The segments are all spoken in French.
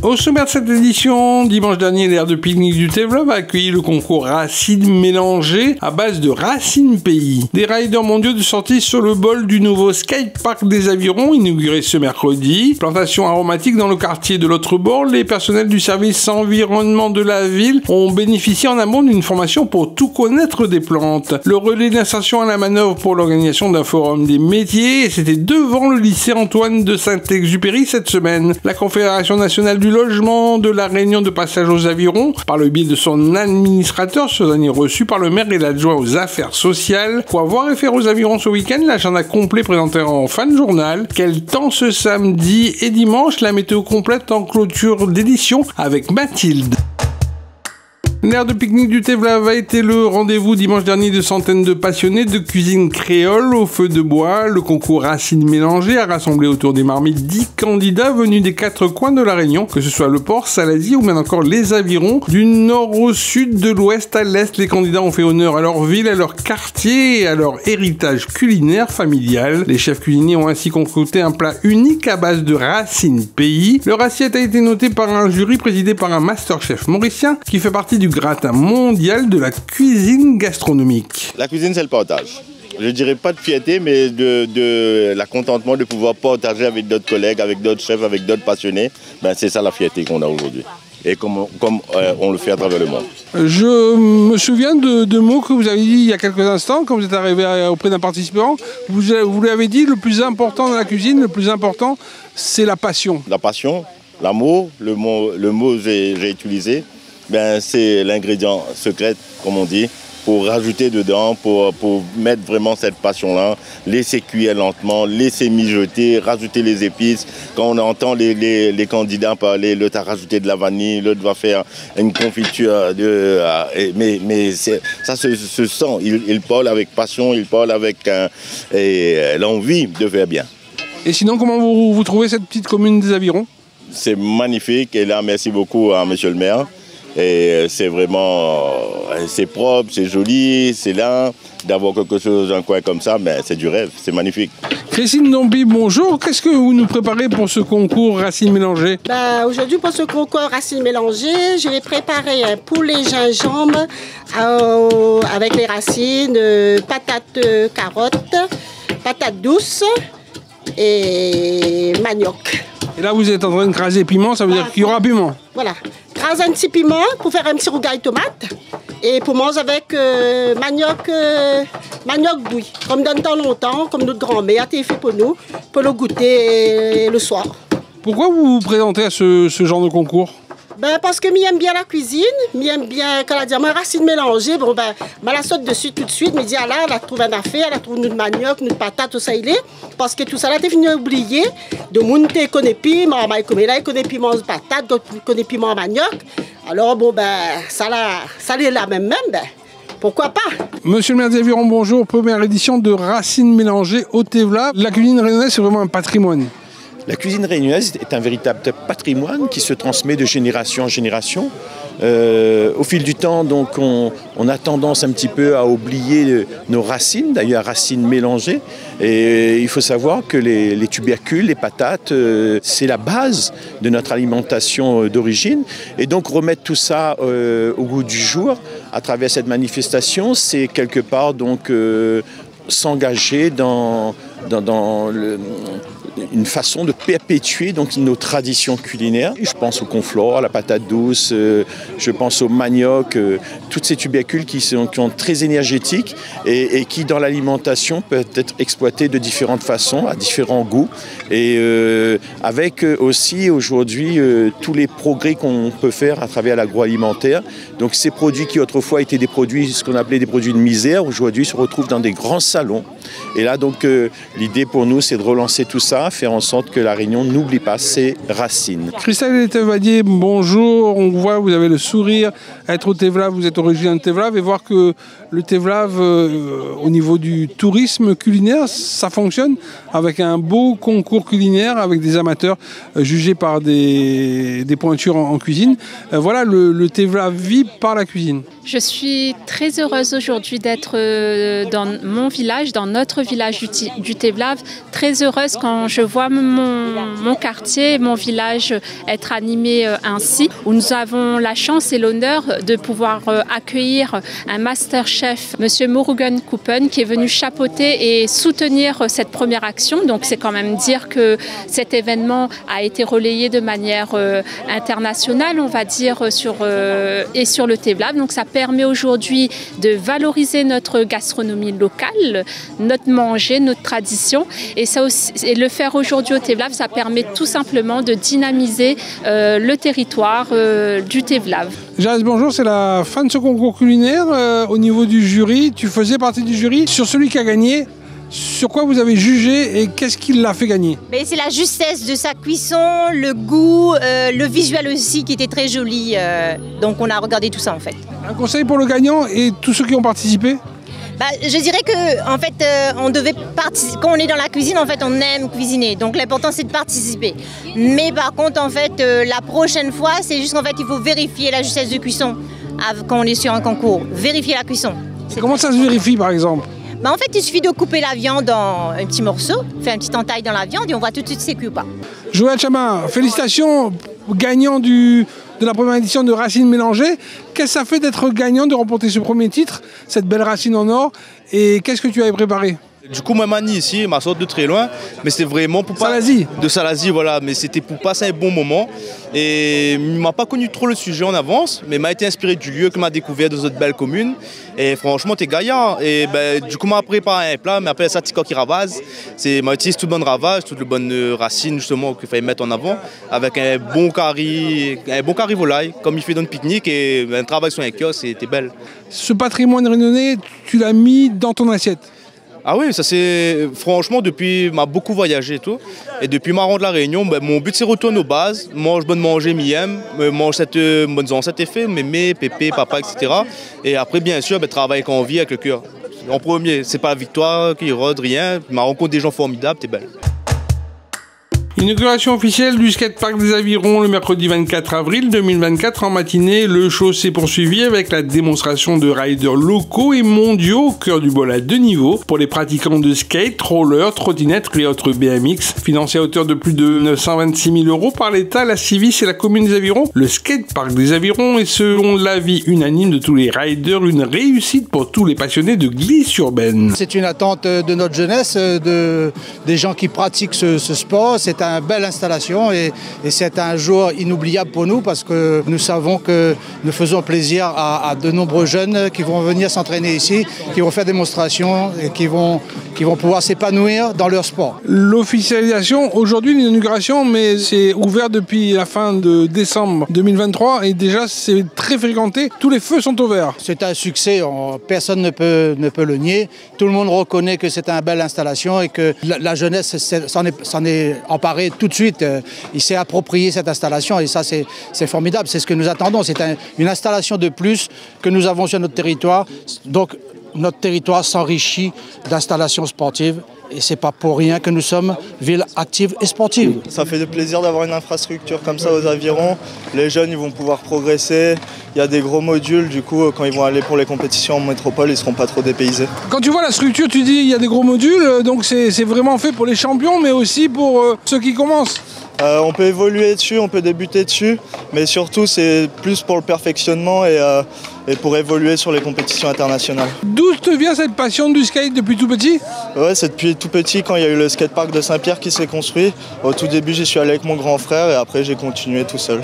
Au sommaire de cette édition, dimanche dernier, l'aire de pique-nique du Tevlov a accueilli le concours Racines mélangées à base de Racines Pays. Des riders mondiaux de sortie sur le bol du nouveau skatepark des Avirons, inauguré ce mercredi. Plantation aromatique dans le quartier de l'autre bord, les personnels du service environnement de la ville ont bénéficié en amont d'une formation pour tout connaître des plantes. Le relais d'insertion à la manœuvre pour l'organisation d'un forum des métiers, et c'était devant le lycée Antoine de Saint-Exupéry cette semaine. La Confédération nationale du logement de la Réunion de passage aux Avirons, par le biais de son administrateur, ce dernier reçu par le maire et l'adjoint aux affaires sociales. Pour avoir et faire aux Avirons ce week-end, l'agenda complet présenté en fin de journal. Quel temps ce samedi et dimanche, la météo complète en clôture d'édition avec Mathilde. L'aire de pique-nique du Tevlov a été le rendez-vous dimanche dernier de centaines de passionnés de cuisine créole au feu de bois. Le concours Racines mélangées a rassemblé autour des marmites 10 candidats venus des 4 coins de la Réunion, que ce soit le port, Salazie ou même encore les Avirons. Du nord au sud, de l'ouest à l'est, les candidats ont fait honneur à leur ville, à leur quartier et à leur héritage culinaire familial. Les chefs cuisiniers ont ainsi concocté un plat unique à base de Racines Pays. Leur assiette a été notée par un jury présidé par un master chef mauricien qui fait partie du gratin mondial de la cuisine gastronomique. La cuisine, c'est le partage. Je dirais pas de fierté, mais de la contentement de pouvoir partager avec d'autres collègues, avec d'autres chefs, avec d'autres passionnés. Ben, c'est ça la fierté qu'on a aujourd'hui. Et comme on le fait à travers le monde. Je me souviens de mots que vous avez dit il y a quelques instants, quand vous êtes arrivé auprès d'un participant. Vous lui avez dit le plus important dans la cuisine, le plus important, c'est la passion. La passion, l'amour, le mot que j'ai utilisé. Ben, c'est l'ingrédient secret, comme on dit, pour rajouter dedans, pour mettre vraiment cette passion-là, laisser cuire lentement, laisser mijoter, rajouter les épices. Quand on entend les candidats parler, l'autre a rajouté de la vanille, l'autre va faire une confiture. Mais ça se sent, il parle avec passion, il parle avec l'envie de faire bien. Et sinon, comment vous trouvez cette petite commune des Avirons? C'est magnifique, et là, merci beaucoup à monsieur le maire. Et c'est vraiment, c'est propre, c'est joli, c'est là. D'avoir quelque chose, un coin comme ça, ben, c'est du rêve, c'est magnifique. Christine Dombi, bonjour. Qu'est-ce que vous nous préparez pour ce concours Racines mélangées? Aujourd'hui, pour ce concours Racines mélangées, je vais préparer un poulet gingembre avec les racines, patates, carottes, patates douces et manioc. Et là, vous êtes en train de craser piment, ça veut dire qu'il y aura piment. Voilà, crase un petit piment pour faire un petit rougail tomate et pour manger avec manioc bouilli, comme dans le temps longtemps, comme notre grand-mère a fait pour nous, pour le goûter le soir. Pourquoi vous vous présentez à ce genre de concours? Parce que j'aime bien la cuisine, j'aime bien, quand elle dit ma racine mélangée, je la saute dessus tout de suite, je dis là, elle a trouvé une affaire, elle a trouvé notre manioc, notre patate, tout ça il est, parce que tout ça là, t'es fini oublié, de monde te connaît piment, il connaît piment de patate, d'autres connaît piment manioc, alors ça est la même, pourquoi pas? Monsieur le maire des Avirons, bonjour, première édition de Racines mélangées au Tevlov. La cuisine réunionnaise, c'est vraiment un patrimoine. La cuisine réunionnaise est un véritable patrimoine qui se transmet de génération en génération. Au fil du temps, donc, on a tendance un petit peu à oublier nos racines, d'ailleurs racines mélangées. Et il faut savoir que les tubercules, les patates, c'est la base de notre alimentation d'origine. Et donc remettre tout ça au goût du jour à travers cette manifestation, c'est quelque part donc s'engager dans une façon de perpétuer donc nos traditions culinaires. Je pense au conflore, à la patate douce, je pense au manioc, toutes ces tubercules qui sont très énergétiques et qui dans l'alimentation peuvent être exploités de différentes façons, à différents goûts. Et avec aussi aujourd'hui tous les progrès qu'on peut faire à travers l'agroalimentaire. Donc ces produits qui autrefois étaient des produits, ce qu'on appelait des produits de misère, aujourd'hui se retrouvent dans des grands salons. Et là donc l'idée pour nous c'est de relancer tout ça, faire en sorte que la Réunion n'oublie pas ses racines. Christelle Tevadier, bonjour, on voit, vous avez le sourire, être au Tevlov, vous êtes originaire de Tevlov, et voir que le Tevlov, au niveau du tourisme culinaire, ça fonctionne avec un beau concours culinaire, avec des amateurs jugés par des pointures en cuisine. Voilà, le Tevlov vit par la cuisine. Je suis très heureuse aujourd'hui d'être dans mon village, dans notre notre village du Tevlav, très heureuse quand je vois mon quartier, mon village être animé ainsi, où nous avons la chance et l'honneur de pouvoir accueillir un master chef, M. Murugan Kupen, qui est venu chapeauter et soutenir cette première action. Donc c'est quand même dire que cet événement a été relayé de manière internationale, on va dire, sur le Tevlav. Donc ça permet aujourd'hui de valoriser notre gastronomie locale, notre manger, notre tradition. Et ça aussi, et le faire aujourd'hui au Tevlav, ça permet tout simplement de dynamiser le territoire du Tevlav. Jazz, bonjour, c'est la fin de ce concours culinaire. Au niveau du jury, tu faisais partie du jury. Sur celui qui a gagné, sur quoi vous avez jugé et qu'est-ce qui l'a fait gagner? C'est la justesse de sa cuisson, le goût, le visuel aussi qui était très joli. Donc on a regardé tout ça en fait. Un conseil pour le gagnant et tous ceux qui ont participé? Je dirais que en fait, on devait participer. Quand on est dans la cuisine, en fait, on aime cuisiner. Donc l'important c'est de participer. Mais par contre, en fait, la prochaine fois, c'est juste qu'en fait, il faut vérifier la justesse de cuisson quand on est sur un concours. Vérifier la cuisson. Comment ça se vérifie, par exemple? En fait, il suffit de couper la viande en un petit morceau, faire un petit entaille dans la viande et on voit tout de suite si c'est cuit ou pas. Joël Chamin, félicitations, gagnant de la première édition de Racines Mélangées. Qu'est-ce que ça fait d'être gagnant, de remporter ce premier titre, cette belle racine en or, et qu'est-ce que tu avais préparé? Du coup, moi, Mani ici, ma sorte de très loin, mais c'était vraiment pour Salazie, voilà, mais c'était pour passer un bon moment. Et il m'a pas connu trop le sujet en avance, mais m'a été inspiré du lieu que m'a découvert dans cette belle commune. Et franchement, t'es gagnant. Et du coup, m'a préparé un plat, mais après ça, Tika qui ravase. M'a utilisé toute bonne ravage, toutes les bonnes racines justement qu'il fallait mettre en avant, avec un bon curry volaille, comme il fait dans le pique-nique, et un travail sur un kiosque, c'était belle. Ce patrimoine réunionnais, tu l'as mis dans ton assiette? Ah oui, ça c'est franchement depuis m'a beaucoup voyagé et tout. Et depuis ma rentre de la Réunion, mon but c'est retourner aux bases, mange bonne manger, m'aime, mange cet effet, mémé, pépé, papa, etc. Et après bien sûr, travailler avec envie, avec le cœur. En premier, c'est pas la victoire qui rôde, rien. Ma rencontre des gens formidables, t'es belle. Inauguration officielle du skatepark des Avirons le mercredi 24 avril 2024 en matinée. Le show s'est poursuivi avec la démonstration de riders locaux et mondiaux au cœur du bol à 2 niveaux pour les pratiquants de skate, roller, trottinette et autres BMX. Financé à hauteur de plus de 926 000 € par l'État, la Civis et la commune des Avirons, le skatepark des Avirons est selon l'avis unanime de tous les riders une réussite pour tous les passionnés de glisse urbaine. C'est une attente de notre jeunesse, des gens qui pratiquent ce sport. C'est une belle installation et c'est un jour inoubliable pour nous parce que nous savons que nous faisons plaisir à de nombreux jeunes qui vont venir s'entraîner ici, qui vont faire des démonstrations et qui vont pouvoir s'épanouir dans leur sport. L'officialisation, aujourd'hui l'inauguration, mais c'est ouvert depuis la fin de décembre 2023 et déjà c'est très fréquenté, tous les feux sont ouverts. C'est un succès, personne ne peut le nier, tout le monde reconnaît que c'est une belle installation et que la jeunesse s'en est emparée tout de suite, il s'est approprié cette installation et ça c'est formidable, c'est ce que nous attendons, c'est une installation de plus que nous avons sur notre territoire, donc notre territoire s'enrichit d'installations sportives et c'est pas pour rien que nous sommes ville active et sportive. Ça fait plaisir d'avoir une infrastructure comme ça aux Avirons, les jeunes ils vont pouvoir progresser, il y a des gros modules, du coup quand ils vont aller pour les compétitions en métropole, ils seront pas trop dépaysés. Quand tu vois la structure, tu dis il y a des gros modules, donc c'est vraiment fait pour les champions mais aussi pour ceux qui commencent. On peut évoluer dessus, on peut débuter dessus, mais surtout c'est plus pour le perfectionnement et pour évoluer sur les compétitions internationales. D'où te vient cette passion du skate depuis tout petit? Ouais, c'est depuis tout petit quand il y a eu le skatepark de Saint-Pierre qui s'est construit. Au tout début j'y suis allé avec mon grand frère et après j'ai continué tout seul.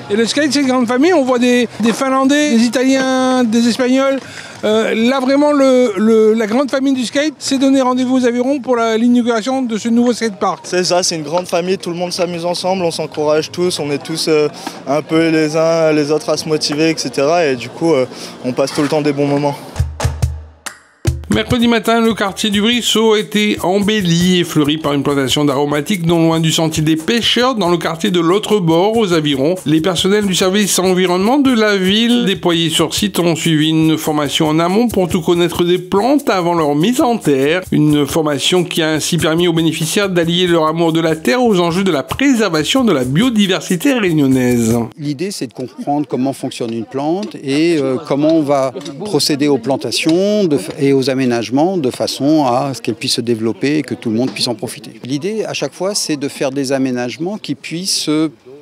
Et le skate c'est une grande famille, on voit des Finlandais, des Italiens, des Espagnols. Là vraiment la grande famille du skate s'est donné rendez-vous aux Avirons pour l'inauguration de ce nouveau skatepark. C'est ça, c'est une grande famille, tout le monde s'amuse ensemble, on s'encourage tous, on est tous un peu les uns les autres à se motiver, etc. Et du coup on passe tout le temps des bons moments. Mercredi matin, le quartier du Brissot a été embelli et fleuri par une plantation d'aromatiques non loin du sentier des pêcheurs dans le quartier de l'autre bord, aux Avirons. Les personnels du service environnement de la ville déployés sur site ont suivi une formation en amont pour tout connaître des plantes avant leur mise en terre. Une formation qui a ainsi permis aux bénéficiaires d'allier leur amour de la terre aux enjeux de la préservation de la biodiversité réunionnaise. L'idée, c'est de comprendre comment fonctionne une plante et comment on va procéder aux plantations et aux aménagements aménagements de façon à ce qu'elles puissent se développer et que tout le monde puisse en profiter. L'idée à chaque fois, c'est de faire des aménagements qui puissent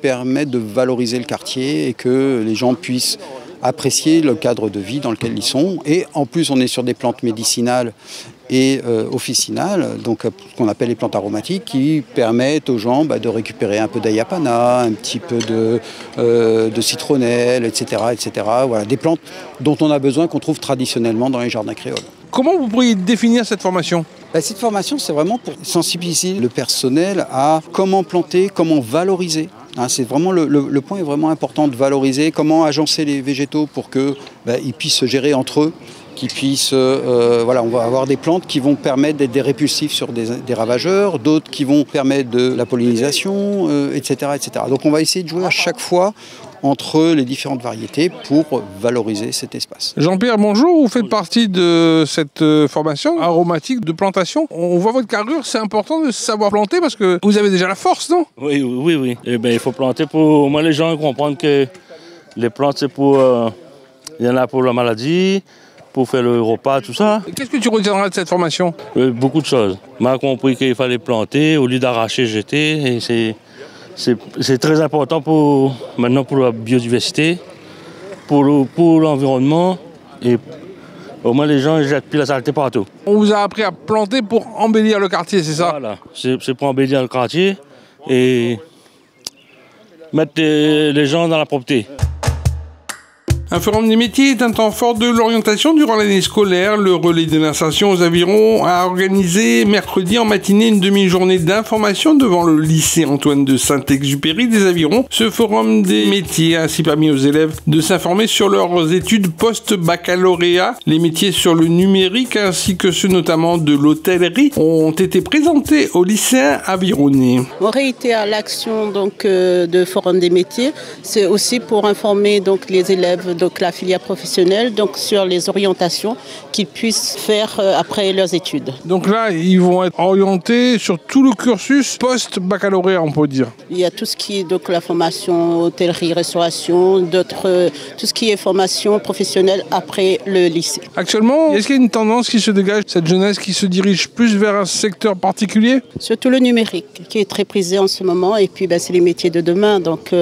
permettre de valoriser le quartier et que les gens puissent apprécier le cadre de vie dans lequel ils sont. Et en plus, on est sur des plantes médicinales et officinales, donc ce qu'on appelle les plantes aromatiques, qui permettent aux gens de récupérer un peu d'ayapana, un petit peu de citronnelle, etc., etc. Voilà, des plantes dont on a besoin, qu'on trouve traditionnellement dans les jardins créoles. Comment vous pourriez définir cette formation ? Cette formation, c'est vraiment pour sensibiliser le personnel à comment planter, comment valoriser. C'est vraiment le point est vraiment important de valoriser, comment agencer les végétaux pour qu'ils puissent se gérer entre eux, qu'ils puissent, on va avoir des plantes qui vont permettre d'être des répulsifs sur des ravageurs, d'autres qui vont permettre de la pollinisation, etc., etc. Donc on va essayer de jouer à chaque fois entre les différentes variétés pour valoriser cet espace. Jean-Pierre, bonjour, vous faites partie de cette formation aromatique de plantation. On voit votre carrure, c'est important de savoir planter parce que vous avez déjà la force, non ? Oui. Il faut planter pour... Moi, les gens comprennent que les plantes, c'est pour... Il y en a pour la maladie, pour faire le repas, tout ça. Qu'est-ce que tu retiendras de cette formation ? Beaucoup de choses. On a compris qu'il fallait planter au lieu d'arracher, jeter. Et c'est très important maintenant pour la biodiversité, pour l'environnement et au moins les gens ne jettent plus la saleté partout. On vous a appris à planter pour embellir le quartier, c'est ça ? Voilà, c'est pour embellir le quartier et mettre les gens dans la propreté. Un forum des métiers est un temps fort de l'orientation durant l'année scolaire. Le relais de l'insertion aux avirons a organisé mercredi en matinée une demi-journée d'information devant le lycée Antoine de Saint-Exupéry des Avirons. Ce forum des métiers a ainsi permis aux élèves de s'informer sur leurs études post-baccalauréat. Les métiers sur le numérique ainsi que ceux notamment de l'hôtellerie ont été présentés aux lycéens avironnais. On réitère l'action de forum des métiers. C'est aussi pour informer les élèves la filière professionnelle sur les orientations qu'ils puissent faire après leurs études. Donc là, ils vont être orientés sur tout le cursus post-baccalauréat, on peut dire. Il y a tout ce qui est la formation hôtellerie, restauration, tout ce qui est formation professionnelle après le lycée. Actuellement, est-ce qu'il y a une tendance qui se dégage, cette jeunesse qui se dirige plus vers un secteur particulier ? Surtout le numérique, qui est très prisé en ce moment, et puis c'est les métiers de demain. Donc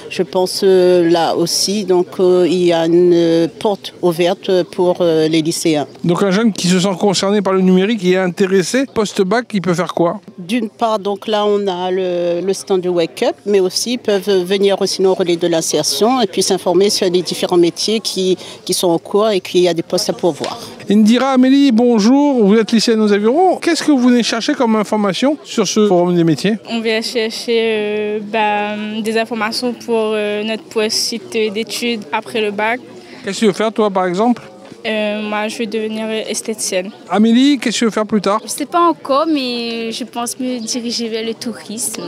je pense là aussi, il y a une porte ouverte pour les lycéens. Donc un jeune qui se sent concerné par le numérique et est intéressé, post-bac, il peut faire quoi ? D'une part, là on a le stand du Wake Up, mais aussi ils peuvent venir aussi au relais de l'insertion et puis s'informer sur les différents métiers qui sont en cours et qu'il y a des postes à pourvoir. Indira, Amélie, bonjour, vous êtes lycéenne aux Avirons. Qu'est-ce que vous venez chercher comme information sur ce forum des métiers ? On vient chercher des informations pour notre post-site d'études après le bac. Qu'est-ce que tu veux faire, toi, par exemple ? Moi, je veux devenir esthéticienne. Amélie, qu'est-ce que tu veux faire plus tard ? Je ne sais pas encore, mais je pense me diriger vers le tourisme.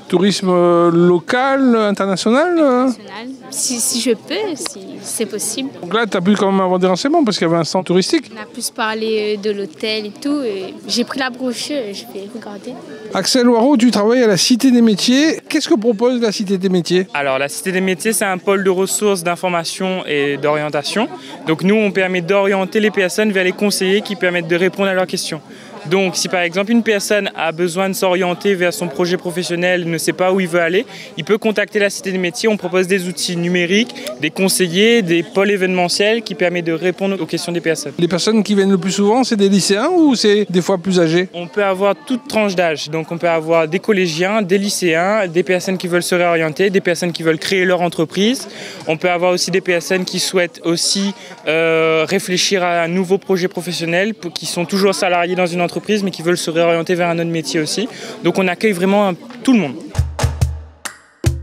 Tourisme local, international ? International. Si je peux, si c'est possible. Donc là, tu as pu quand même avoir des renseignements parce qu'il y avait un centre touristique. On a plus parlé de l'hôtel et tout. J'ai pris la brochure, je vais regarder. Axel Waro, tu travailles à la Cité des métiers. Qu'est-ce que propose la Cité des métiers ? Alors, la Cité des métiers, c'est un pôle de ressources, d'information et d'orientation. Donc nous, on permet d'orienter les personnes vers les conseillers qui permettent de répondre à leurs questions. Donc si par exemple une personne a besoin de s'orienter vers son projet professionnel, ne sait pas où il veut aller, il peut contacter la Cité des métiers. On propose des outils numériques, des conseillers, des pôles événementiels qui permettent de répondre aux questions des personnes. Les personnes qui viennent le plus souvent, c'est des lycéens ou c'est des fois plus âgés ? On peut avoir toute tranche d'âge. Donc on peut avoir des collégiens, des lycéens, des personnes qui veulent se réorienter, des personnes qui veulent créer leur entreprise. On peut avoir aussi des personnes qui souhaitent aussi réfléchir à un nouveau projet professionnel, qui sont toujours salariés dans une entreprise mais qui veulent se réorienter vers un autre métier aussi. Donc on accueille vraiment tout le monde.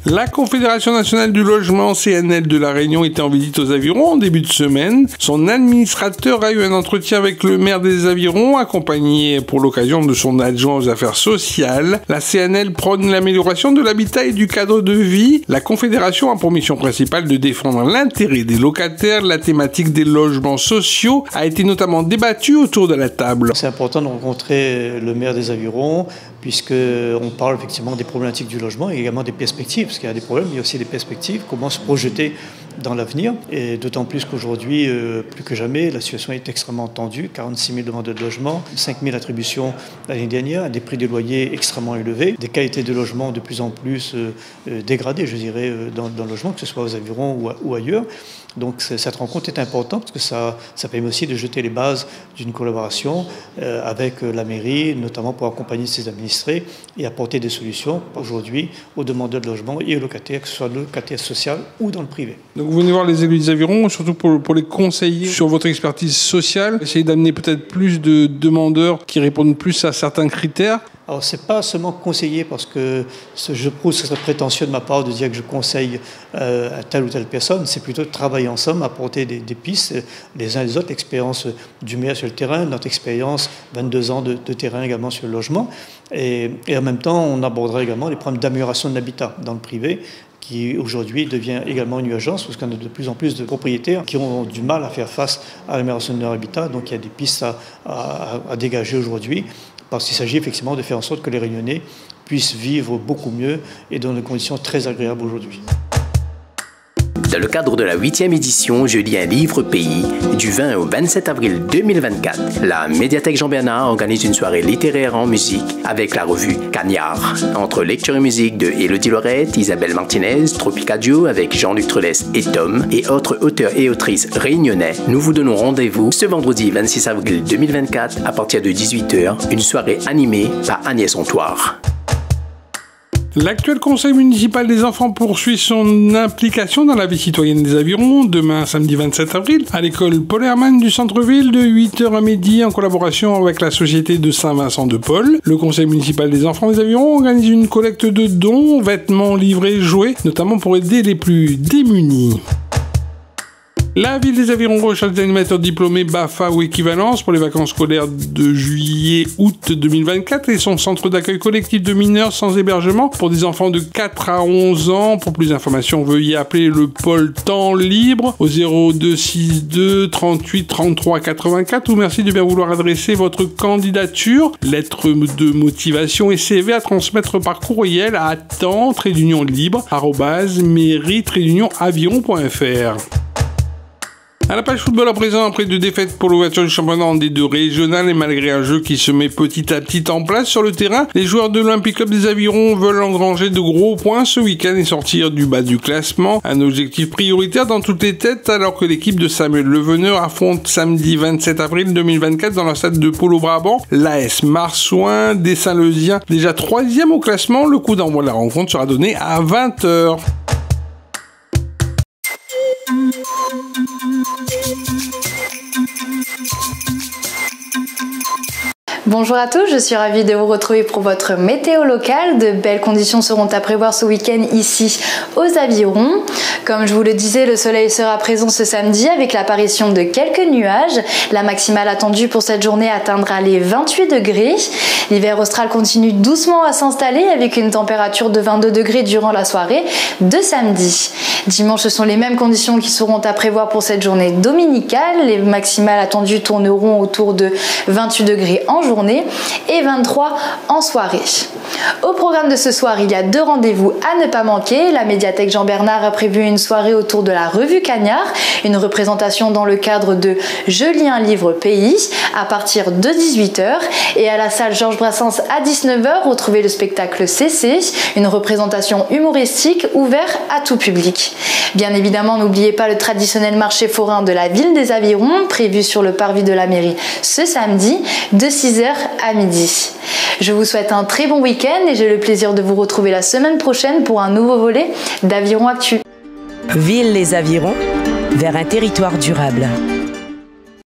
La Confédération nationale du logement, CNL de La Réunion, était en visite aux Avirons en début de semaine. Son administrateur a eu un entretien avec le maire des Avirons, accompagné pour l'occasion de son adjoint aux affaires sociales. La CNL prône l'amélioration de l'habitat et du cadre de vie. La Confédération a pour mission principale de défendre l'intérêt des locataires. La thématique des logements sociaux a été notamment débattue autour de la table. C'est important de rencontrer le maire des Avirons puisqu'on parle effectivement des problématiques du logement et également des perspectives, parce qu'il y a des problèmes, il y a aussi des perspectives, comment se projeter dans l'avenir, et d'autant plus qu'aujourd'hui, plus que jamais, la situation est extrêmement tendue, 46 000 demandeurs de logement, 5 000 attributions l'année dernière, des prix des loyers extrêmement élevés, des qualités de logement de plus en plus dégradées, je dirais, dans le logement, que ce soit aux Avirons ou ailleurs. Donc cette rencontre est importante parce que ça permet aussi de jeter les bases d'une collaboration avec la mairie, notamment pour accompagner ses administrés et apporter des solutions aujourd'hui aux demandeurs de logement et aux locataires, que ce soit le locataire social ou dans le privé. Donc vous venez voir les élus des Avirons, surtout pour les conseiller sur votre expertise sociale, essayer d'amener peut-être plus de demandeurs qui répondent plus à certains critères. Alors, ce n'est pas seulement conseiller, parce que je trouve que ce serait prétentieux de ma part de dire que je conseille à telle ou telle personne. C'est plutôt de travailler ensemble, apporter des pistes les uns les autres, l'expérience du maire sur le terrain, notre expérience, 22 ans de terrain également sur le logement. Et en même temps, on abordera également les problèmes d'amélioration de l'habitat dans le privé, qui aujourd'hui devient également une urgence, parce qu'on a de plus en plus de propriétaires qui ont du mal à faire face à l'amélioration de leur habitat. Donc il y a des pistes à dégager aujourd'hui, parce qu'il s'agit effectivement de faire en sorte que les Réunionnais puissent vivre beaucoup mieux et dans des conditions très agréables aujourd'hui. Dans le cadre de la 8e édition Je lis un livre pays, du 20 au 27 avril 2024, la médiathèque Jean-Bernard organise une soirée littéraire en musique avec la revue Cagnard. Entre lecture et musique de Élodie Lorette, Isabelle Martinez, Tropica Duo avec Jean-Luc Trelès et Tom, et autres auteurs et autrices réunionnais, nous vous donnons rendez-vous ce vendredi 26 avril 2024 à partir de 18h, une soirée animée par Agnès Hontoire. L'actuel conseil municipal des enfants poursuit son implication dans la vie citoyenne des Avirons, demain samedi 27 avril, à l'école Paul Hermann du centre-ville de 8h à midi en collaboration avec la société de Saint-Vincent-de-Paul. Le conseil municipal des enfants des Avirons organise une collecte de dons, vêtements, livrets, jouets, notamment pour aider les plus démunis. La ville des Avirons recherche des animateurs diplômés BAFA ou équivalence pour les vacances scolaires de juillet-août 2024 et son centre d'accueil collectif de mineurs sans hébergement pour des enfants de 4 à 11 ans. Pour plus d'informations, veuillez appeler le pôle temps libre au 0262 38 33 84 ou merci de bien vouloir adresser votre candidature, lettre de motivation et CV à transmettre par courriel à temps-libre@mairie-aviron.fr. À la page football à présent, après 2 défaites pour l'ouverture du championnat en D2 régional et malgré un jeu qui se met petit à petit en place sur le terrain, les joueurs de l'Olympique Club des Avirons veulent engranger de gros points ce week-end et sortir du bas du classement. Un objectif prioritaire dans toutes les têtes alors que l'équipe de Samuel Leveneur affronte samedi 27 avril 2024 dans la stade de Polo-Brabant l'AS Marsouin des Saint-Leusiens, déjà 3e au classement. Le coup d'envoi de la rencontre sera donné à 20h. Bonjour à tous, je suis ravie de vous retrouver pour votre météo locale. De belles conditions seront à prévoir ce week-end ici aux Avirons. Comme je vous le disais, le soleil sera présent ce samedi avec l'apparition de quelques nuages. La maximale attendue pour cette journée atteindra les 28 degrés. L'hiver austral continue doucement à s'installer avec une température de 22 degrés durant la soirée de samedi. Dimanche, ce sont les mêmes conditions qui seront à prévoir pour cette journée dominicale. Les maximales attendues tourneront autour de 28 degrés en journée et 23 en soirée. Au programme de ce soir, il y a 2 rendez-vous à ne pas manquer. La médiathèque Jean-Bernard a prévu une soirée autour de la revue Cagnard, une représentation dans le cadre de Je lis un livre pays à partir de 18h et à la salle Georges Brassens à 19h, retrouvez le spectacle CC, une représentation humoristique ouverte à tout public. Bien évidemment, n'oubliez pas le traditionnel marché forain de la ville des Avirons, prévu sur le parvis de la mairie ce samedi de 6h à midi. Je vous souhaite un très bon week-end et j'ai le plaisir de vous retrouver la semaine prochaine pour un nouveau volet d'Aviron Actu. Ville les Avirons, vers un territoire durable.